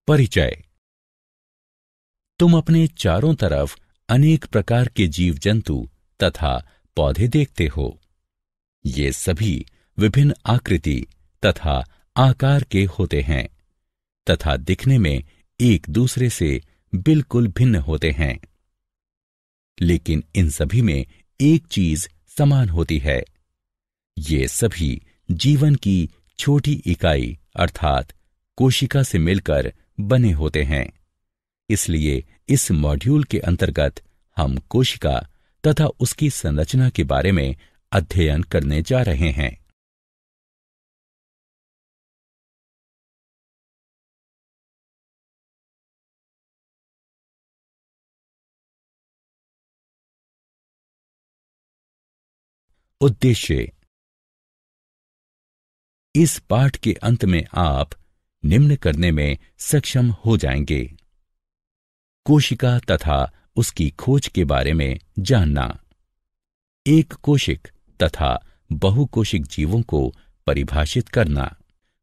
परिचय। तुम अपने चारों तरफ अनेक प्रकार के जीव जंतु तथा पौधे देखते हो। ये सभी विभिन्न आकृति तथा आकार के होते हैं तथा दिखने में एक दूसरे से बिल्कुल भिन्न होते हैं, लेकिन इन सभी में एक चीज समान होती है। ये सभी जीवन की छोटी इकाई अर्थात कोशिका से मिलकर बने होते हैं। इसलिए इस मॉड्यूल के अंतर्गत हम कोशिका तथा उसकी संरचना के बारे में अध्ययन करने जा रहे हैं। उद्देश्य। इस पाठ के अंत में आप निम्न करने में सक्षम हो जाएंगे: कोशिका तथा उसकी खोज के बारे में जानना, एक कोशिक तथा बहुकोशिक जीवों को परिभाषित करना,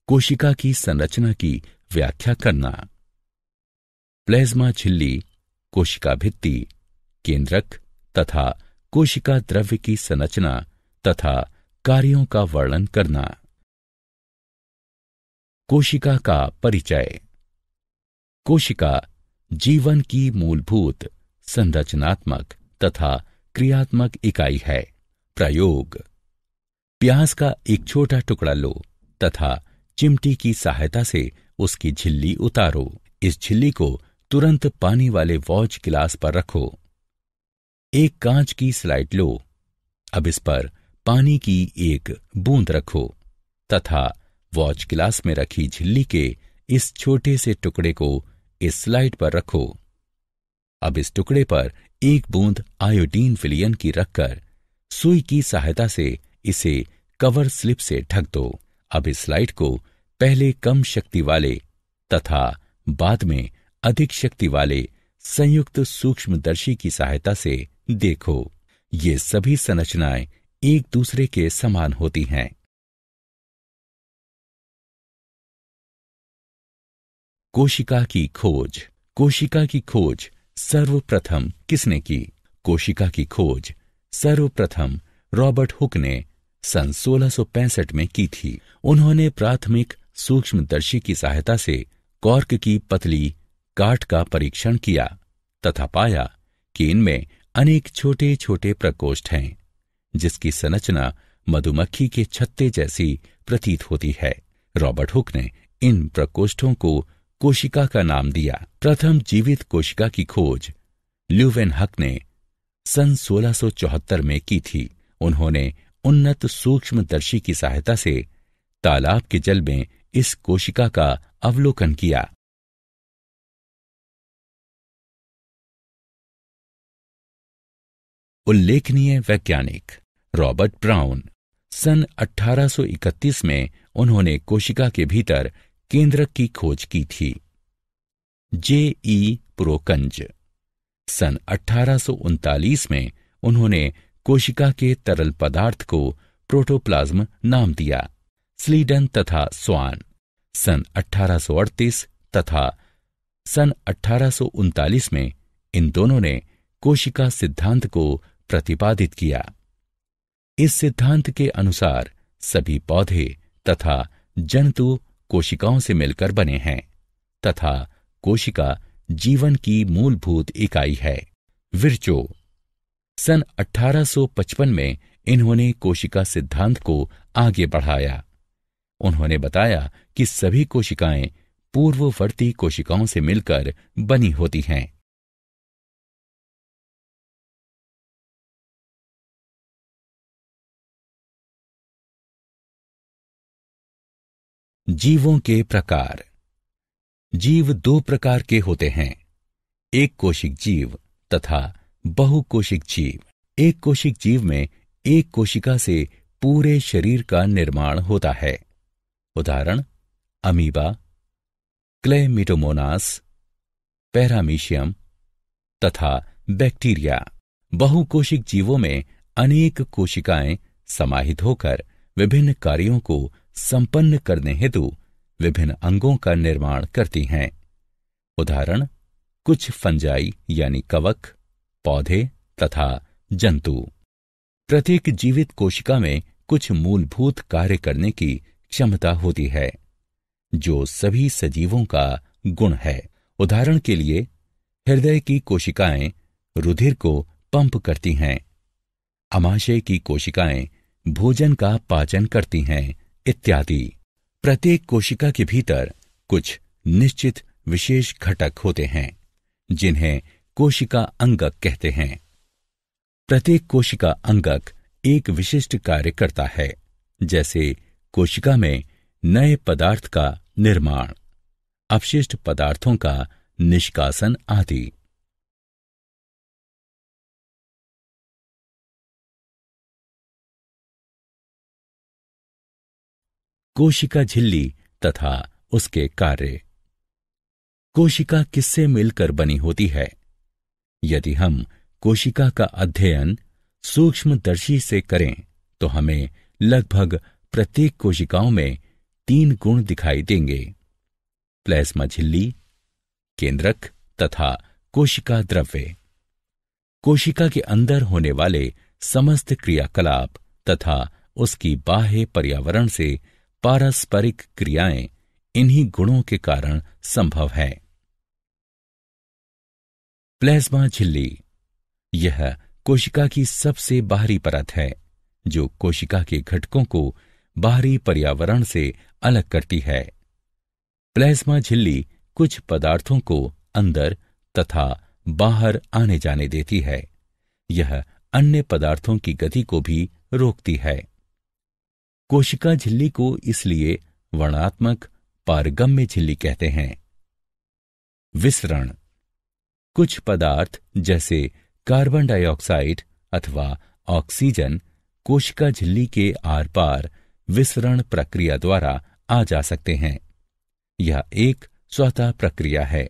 कोशिका की संरचना की व्याख्या करना, प्लाज्मा झिल्ली, कोशिका भित्ति, केंद्रक तथा कोशिका द्रव्य की संरचना तथा कार्यों का वर्णन करना। कोशिका का परिचय। कोशिका जीवन की मूलभूत संरचनात्मक तथा क्रियात्मक इकाई है। प्रयोग। प्याज का एक छोटा टुकड़ा लो तथा चिमटी की सहायता से उसकी झिल्ली उतारो। इस झिल्ली को तुरंत पानी वाले वॉच गिलास पर रखो। एक कांच की स्लाइड लो। अब इस पर पानी की एक बूंद रखो तथा वॉच गिलास में रखी झिल्ली के इस छोटे से टुकड़े को इस स्लाइड पर रखो। अब इस टुकड़े पर एक बूंद आयोडीन विलयन की रखकर सुई की सहायता से इसे कवर स्लिप से ढक दो। अब इस स्लाइड को पहले कम शक्ति वाले तथा बाद में अधिक शक्ति वाले संयुक्त सूक्ष्मदर्शी की सहायता से देखो। ये सभी संरचनाएं एक दूसरे के समान होती हैं। कोशिका की खोज। कोशिका की खोज सर्वप्रथम किसने की? कोशिका की खोज सर्वप्रथम रॉबर्ट हुक ने सन 1665 में की थी। उन्होंने प्राथमिक सूक्ष्मदर्शी की सहायता से कॉर्क की पतली काट का परीक्षण किया तथा पाया कि इनमें अनेक छोटे छोटे प्रकोष्ठ हैं, जिसकी संरचना मधुमक्खी के छत्ते जैसी प्रतीत होती है। रॉबर्ट हुक ने इन प्रकोष्ठों को कोशिका का नाम दिया। प्रथम जीवित कोशिका की खोज ल्यूवेनहक ने सन 1674 में की थी। उन्होंने उन्नत सूक्ष्मदर्शी की सहायता से तालाब के जल में इस कोशिका का अवलोकन किया। उल्लेखनीय वैज्ञानिक रॉबर्ट ब्राउन। सन 1831 में उन्होंने कोशिका के भीतर केंद्रक की खोज की थी। J.E. प्रोकंज। सन 1839 में उन्होंने कोशिका के तरल पदार्थ को प्रोटोप्लाज्म नाम दिया। स्लीडन तथा स्वान। सन 1838 तथा सन 1839 में इन दोनों ने कोशिका सिद्धांत को प्रतिपादित किया। इस सिद्धांत के अनुसार सभी पौधे तथा जंतु कोशिकाओं से मिलकर बने हैं तथा कोशिका जीवन की मूलभूत इकाई है। विर्चो। सन 1855 में इन्होंने कोशिका सिद्धांत को आगे बढ़ाया। उन्होंने बताया कि सभी कोशिकाएं पूर्ववर्ती कोशिकाओं से मिलकर बनी होती हैं। जीवों के प्रकार। जीव दो प्रकार के होते हैं, एक कोशिक जीव तथा बहुकोशिक जीव। एक कोशिक जीव में एक कोशिका से पूरे शरीर का निर्माण होता है। उदाहरण अमीबा, क्लेमिडोमोनास, पैरामीशियम तथा बैक्टीरिया। बहुकोशिक जीवों में अनेक कोशिकाएं समाहित होकर विभिन्न कार्यों को संपन्न करने हेतु विभिन्न अंगों का निर्माण करती हैं। उदाहरण कुछ फंजाई यानी कवक, पौधे तथा जंतु। प्रत्येक जीवित कोशिका में कुछ मूलभूत कार्य करने की क्षमता होती है जो सभी सजीवों का गुण है। उदाहरण के लिए हृदय की कोशिकाएं रुधिर को पंप करती हैं, आमाशय की कोशिकाएं भोजन का पाचन करती हैं इत्यादि। प्रत्येक कोशिका के भीतर कुछ निश्चित विशेष घटक होते हैं जिन्हें कोशिका अंगक कहते हैं। प्रत्येक कोशिका अंगक एक विशिष्ट कार्य करता है, जैसे कोशिका में नए पदार्थ का निर्माण, अपशिष्ट पदार्थों का निष्कासन आदि। कोशिका झिल्ली तथा उसके कार्य। कोशिका किससे मिलकर बनी होती है? यदि हम कोशिका का अध्ययन सूक्ष्मदर्शी से करें तो हमें लगभग प्रत्येक कोशिकाओं में 3 गुण दिखाई देंगे: प्लाज्मा झिल्ली, केंद्रक तथा कोशिका द्रव्य। कोशिका के अंदर होने वाले समस्त क्रियाकलाप तथा उसकी बाह्य पर्यावरण से पारस्परिक क्रियाएं इन्हीं गुणों के कारण संभव है। प्लाज्मा झिल्ली यह कोशिका की सबसे बाहरी परत है जो कोशिका के घटकों को बाहरी पर्यावरण से अलग करती है। प्लाज्मा झिल्ली कुछ पदार्थों को अंदर तथा बाहर आने जाने देती है। यह अन्य पदार्थों की गति को भी रोकती है। कोशिका झिल्ली को इसलिए वर्णात्मक पारगम्य झिल्ली कहते हैं। विसरण कुछ पदार्थ जैसे कार्बन डाइऑक्साइड अथवा ऑक्सीजन कोशिका झिल्ली के आर पार विसरण प्रक्रिया द्वारा आ जा सकते हैं। यह एक स्वतः प्रक्रिया है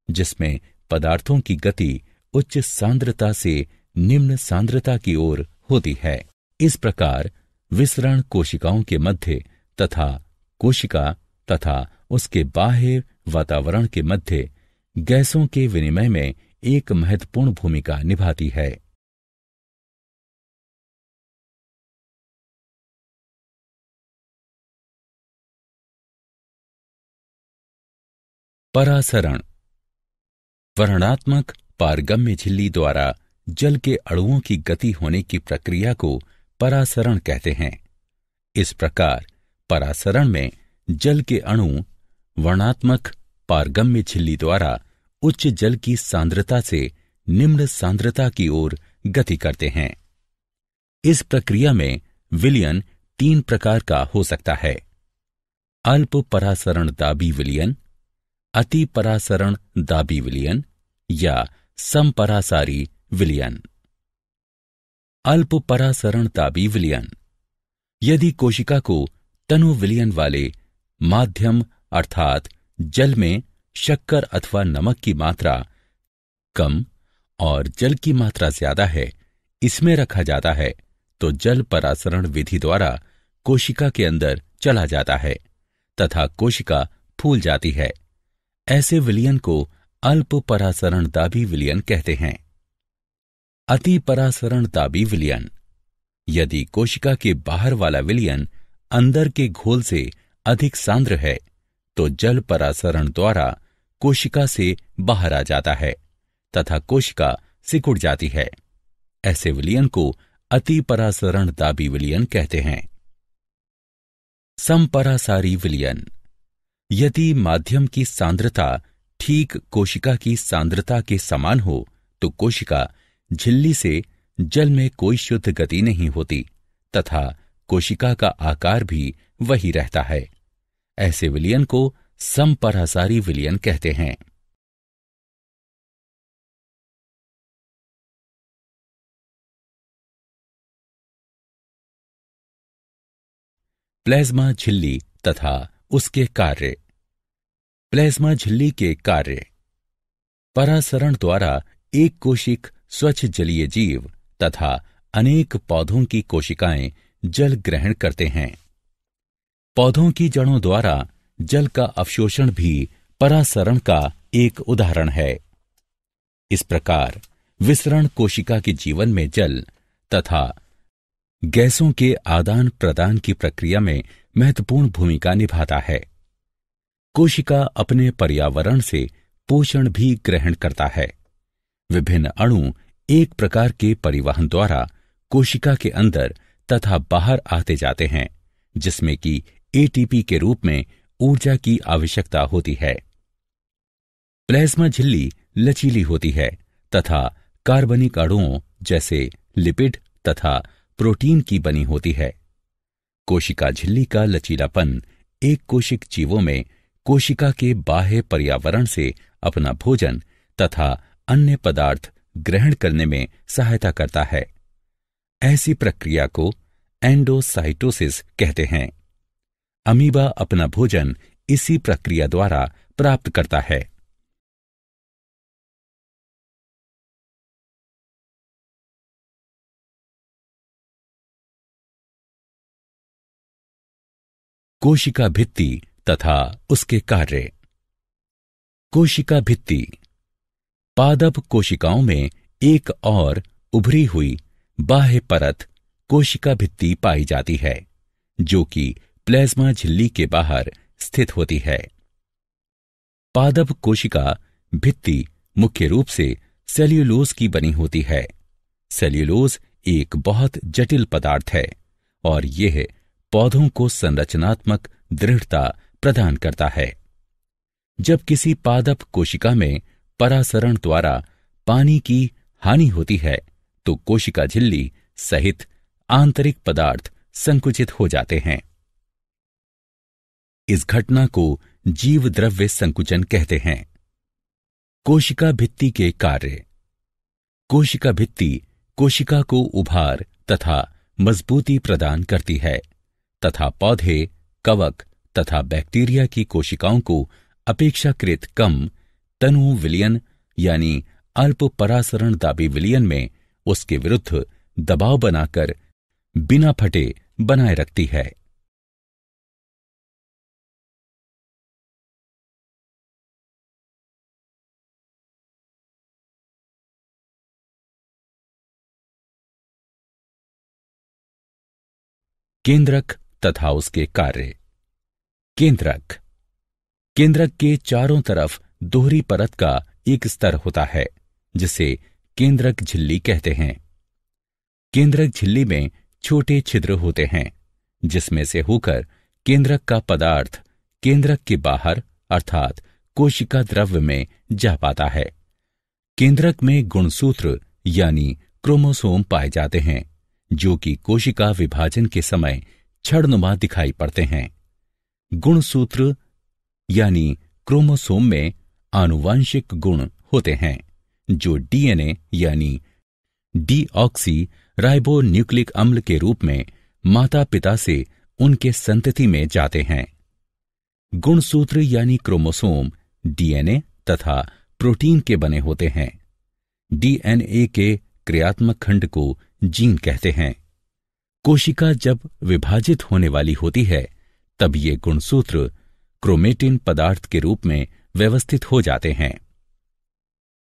जिसमें पदार्थों की गति उच्च सांद्रता से निम्न सांद्रता की ओर होती है। इस प्रकार विसरण कोशिकाओं के मध्य तथा कोशिका तथा उसके बाह्य वातावरण के मध्य गैसों के विनिमय में एक महत्वपूर्ण भूमिका निभाती है। परासरण वर्णात्मक पारगम्य झिल्ली द्वारा जल के अणुओं की गति होने की प्रक्रिया को परासरण कहते हैं। इस प्रकार परासरण में जल के अणु वर्णात्मक पारगम्य झिल्ली द्वारा उच्च जल की सांद्रता से निम्न सांद्रता की ओर गति करते हैं। इस प्रक्रिया में विलयन 3 प्रकार का हो सकता है: अल्प परासरण दाबी विलयन, अति परासरण दाबी विलयन या समपरासारी विलयन। अल्प परासरण दाबी विलयन यदि कोशिका को तनु विलयन वाले माध्यम अर्थात जल में शक्कर अथवा नमक की मात्रा कम और जल की मात्रा ज्यादा है, इसमें रखा जाता है तो जल परासरण विधि द्वारा कोशिका के अंदर चला जाता है तथा कोशिका फूल जाती है। ऐसे विलयन को अल्प परासरण दाबी विलयन कहते हैं। अति परासरण दाबी विलयन यदि कोशिका के बाहर वाला विलयन अंदर के घोल से अधिक सांद्र है तो जल परासरण द्वारा कोशिका से बाहर आ जाता है तथा कोशिका सिकुड़ जाती है। ऐसे विलयन को अति परासरण दाबी विलयन कहते हैं। समपरासारी विलयन यदि माध्यम की सांद्रता ठीक कोशिका की सांद्रता के समान हो तो कोशिका झिल्ली से जल में कोई शुद्ध गति नहीं होती तथा कोशिका का आकार भी वही रहता है। ऐसे विलयन को समपरासारी विलयन कहते हैं। प्लाज्मा झिल्ली तथा उसके कार्य। प्लाज्मा झिल्ली के कार्य। परासरण द्वारा एक कोशिक स्वच्छ जलीय जीव तथा अनेक पौधों की कोशिकाएं जल ग्रहण करते हैं। पौधों की जड़ों द्वारा जल का अवशोषण भी परासरण का एक उदाहरण है। इस प्रकार विसरण कोशिका के जीवन में जल तथा गैसों के आदान प्रदान की प्रक्रिया में महत्वपूर्ण भूमिका निभाता है। कोशिका अपने पर्यावरण से पोषण भी ग्रहण करता है। विभिन्न अणु एक प्रकार के परिवहन द्वारा कोशिका के अंदर तथा बाहर आते जाते हैं, जिसमें कि एटीपी के रूप में ऊर्जा की आवश्यकता होती है। प्लाज्मा झिल्ली लचीली होती है तथा कार्बनिक अणुओं जैसे लिपिड तथा प्रोटीन की बनी होती है। कोशिका झिल्ली का लचीलापन एक कोशिक जीवों में कोशिका के बाह्य पर्यावरण से अपना भोजन तथा अन्य पदार्थ ग्रहण करने में सहायता करता है। ऐसी प्रक्रिया को एंडोसाइटोसिस कहते हैं। अमीबा अपना भोजन इसी प्रक्रिया द्वारा प्राप्त करता है। कोशिका भित्ति तथा उसके कार्य। कोशिका भित्ति पादप कोशिकाओं में एक और उभरी हुई बाह्य परत कोशिका भित्ति पाई जाती है, जो कि प्लाज्मा झिल्ली के बाहर स्थित होती है। पादप कोशिका भित्ति मुख्य रूप से सेल्यूलोज की बनी होती है। सेल्यूलोज एक बहुत जटिल पदार्थ है और यह पौधों को संरचनात्मक दृढ़ता प्रदान करता है। जब किसी पादप कोशिका में परासरण द्वारा पानी की हानि होती है तो कोशिका झिल्ली सहित आंतरिक पदार्थ संकुचित हो जाते हैं। इस घटना को जीव द्रव्य संकुचन कहते हैं। कोशिका भित्ति के कार्य। कोशिका भित्ति कोशिका को उभार तथा मजबूती प्रदान करती है तथा पौधे, कवक तथा बैक्टीरिया की कोशिकाओं को अपेक्षाकृत कम तनु विलयन यानी अल्प परासरण दाबी विलयन में उसके विरुद्ध दबाव बनाकर बिना फटे बनाए रखती है। केंद्रक तथा उसके कार्य। केंद्रक केंद्रक के चारों तरफ दोहरी परत का एक स्तर होता है, जिसे केंद्रक झिल्ली कहते हैं। केंद्रक झिल्ली में छोटे छिद्र होते हैं, जिसमें से होकर केंद्रक का पदार्थ केंद्रक के बाहर अर्थात कोशिका द्रव्य में जा पाता है। केंद्रक में गुणसूत्र यानी क्रोमोसोम पाए जाते हैं, जो कि कोशिका विभाजन के समय छड़नुमा दिखाई पड़ते हैं। गुणसूत्र यानी क्रोमोसोम में आनुवांशिक गुण होते हैं, जो डीएनए यानी डीऑक्सी राइबोन्यूक्लिक अम्ल के रूप में माता पिता से उनके संतति में जाते हैं। गुणसूत्र यानी क्रोमोसोम डीएनए तथा प्रोटीन के बने होते हैं। डीएनए के क्रियात्मक खंड को जीन कहते हैं। कोशिका जब विभाजित होने वाली होती है तब ये गुणसूत्र क्रोमेटिन पदार्थ के रूप में व्यवस्थित हो जाते हैं।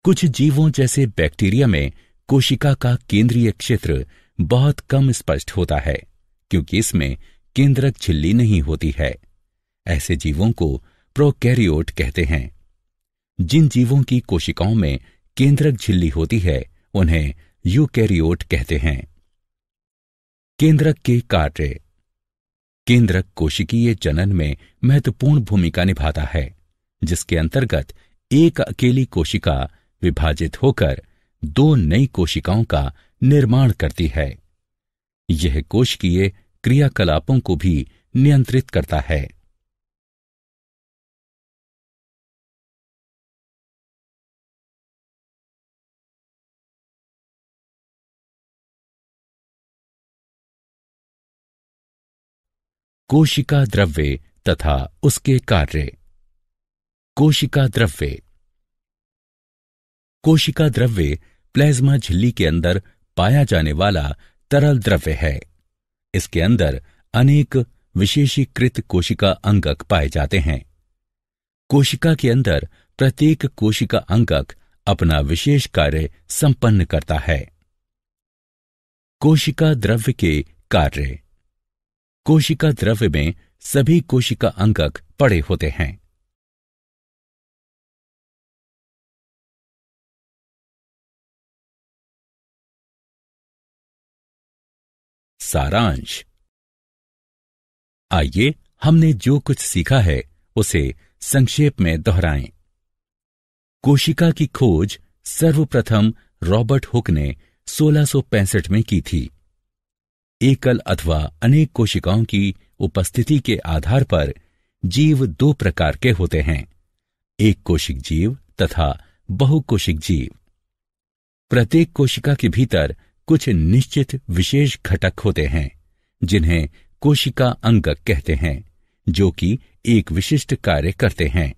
कुछ जीवों जैसे बैक्टीरिया में कोशिका का केंद्रीय क्षेत्र बहुत कम स्पष्ट होता है, क्योंकि इसमें केंद्रक झिल्ली नहीं होती है। ऐसे जीवों को प्रोकैरियोट कहते हैं। जिन जीवों की कोशिकाओं में केंद्रक झिल्ली होती है उन्हें यूकैरियोट कहते हैं। केंद्रक के कार्य। केंद्रक कोशिकीय जनन में महत्वपूर्ण भूमिका निभाता है, जिसके अंतर्गत एक अकेली कोशिका विभाजित होकर दो नई कोशिकाओं का निर्माण करती है। यह कोशिकीय क्रियाकलापों को भी नियंत्रित करता है। कोशिका द्रव्य तथा उसके कार्य। कोशिका द्रव्य। कोशिका द्रव्य प्लाज्मा झिल्ली के अंदर पाया जाने वाला तरल द्रव्य है। इसके अंदर अनेक विशेषीकृत कोशिका अंगक पाए जाते हैं। कोशिका के अंदर प्रत्येक कोशिका अंगक अपना विशेष कार्य संपन्न करता है। कोशिका द्रव्य के कार्य। कोशिका द्रव्य में सभी कोशिका अंगक पड़े होते हैं। सारांश। आइए हमने जो कुछ सीखा है उसे संक्षेप में दोहराएं। कोशिका की खोज सर्वप्रथम रॉबर्ट हुक ने 1665 में की थी। एकल अथवा अनेक कोशिकाओं की उपस्थिति के आधार पर जीव दो प्रकार के होते हैं, एक कोशिक जीव तथा बहुकोशिक जीव। प्रत्येक कोशिका के भीतर कुछ निश्चित विशेष घटक होते हैं जिन्हें कोशिका अंगक कहते हैं, जो कि एक विशिष्ट कार्य करते हैं।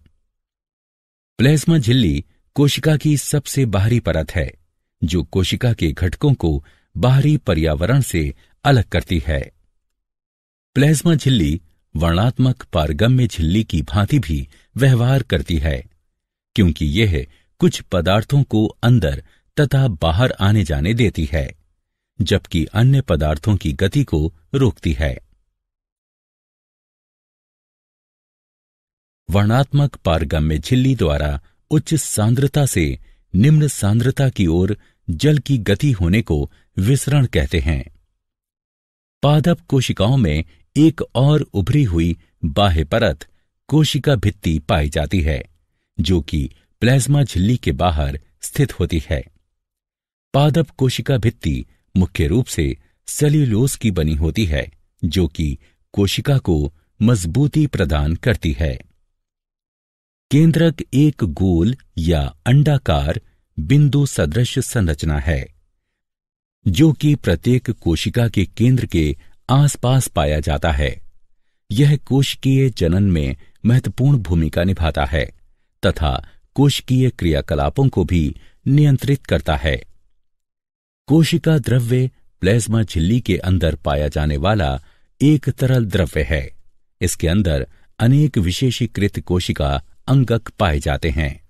प्लाज्मा झिल्ली कोशिका की सबसे बाहरी परत है जो कोशिका के घटकों को बाहरी पर्यावरण से अलग करती है। प्लाज्मा झिल्ली वर्णात्मक पारगम्य झिल्ली की भांति भी व्यवहार करती है, क्योंकि यह कुछ पदार्थों को अंदर तथा बाहर आने जाने देती है, जबकि अन्य पदार्थों की गति को रोकती है। वर्णात्मक पारगम्य झिल्ली द्वारा उच्च सांद्रता से निम्न सांद्रता की ओर जल की गति होने को विसरण कहते हैं। पादप कोशिकाओं में एक और उभरी हुई बाह्य परत कोशिका भित्ति पाई जाती है, जो कि प्लाज्मा झिल्ली के बाहर स्थित होती है। पादप कोशिका भित्ति मुख्य रूप से सेल्यूलोज की बनी होती है, जो कि कोशिका को मजबूती प्रदान करती है। केंद्रक एक गोल या अंडाकार बिंदु सदृश संरचना है, जो कि प्रत्येक कोशिका के केंद्र के आसपास पाया जाता है। यह कोशिकीय जनन में महत्वपूर्ण भूमिका निभाता है तथा कोशिकीय क्रियाकलापों को भी नियंत्रित करता है। कोशिका द्रव्य प्लाज्मा झिल्ली के अंदर पाया जाने वाला एक तरल द्रव्य है। इसके अंदर अनेक विशेषीकृत कोशिका अंगक पाए जाते हैं।